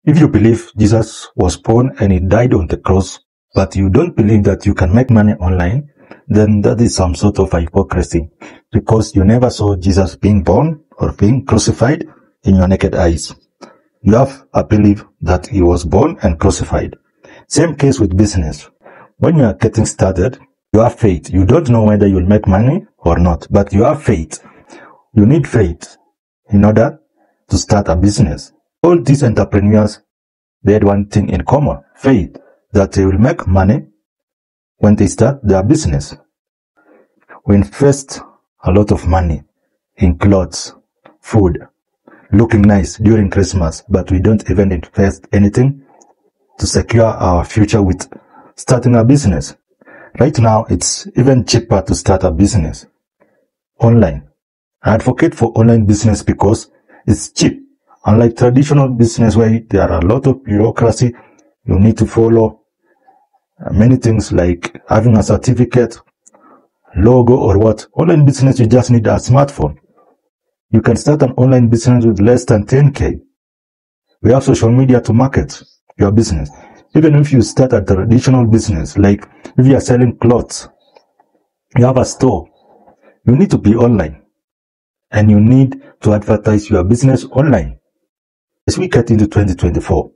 If you believe Jesus was born and he died on the cross, but you don't believe that you can make money online, then that is some sort of hypocrisy, because you never saw Jesus being born or being crucified in your naked eyes. You have a belief that he was born and crucified. Same case with business. When you are getting started, you have faith. You don't know whether you'll make money or not, but you have faith. You need faith in order to start a business. All these entrepreneurs, they had one thing in common, faith, that they will make money when they start their business. We invest a lot of money in clothes, food, looking nice during Christmas, but we don't even invest anything to secure our future with starting a business. Right now, it's even cheaper to start a business online. I advocate for online business because it's cheap. Unlike traditional business where there are a lot of bureaucracy, you need to follow many things like having a certificate, logo or what. Online business, you just need a smartphone. You can start an online business with less than 10K. We have social media to market your business. Even if you start a traditional business, like if you are selling clothes, you have a store, you need to be online and you need to advertise your business online. As we get into 2024,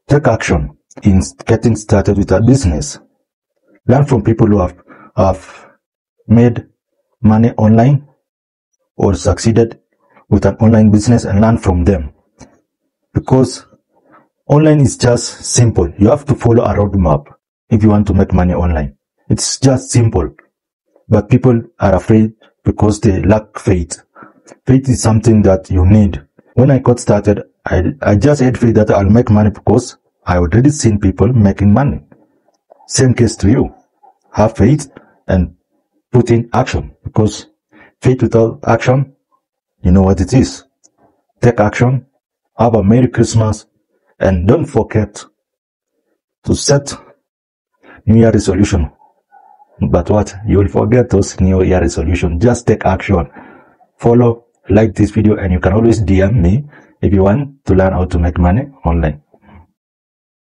take action in getting started with a business. Learn from people who have made money online or succeeded with an online business and learn from them. Because online is just simple. You have to follow a roadmap if you want to make money online. It's just simple. But people are afraid because they lack faith. Faith is something that you need. When I got started, I just had faith that I'll make money because I already seen people making money. Same case to you. Have faith and put in action, because faith without action, you know what it is. Take action. Have a Merry Christmas. And don't forget to set New Year resolution. But what? You will forget those New Year resolutions. Just take action. Follow, like this video, and you can always DM me if you want to learn how to make money online.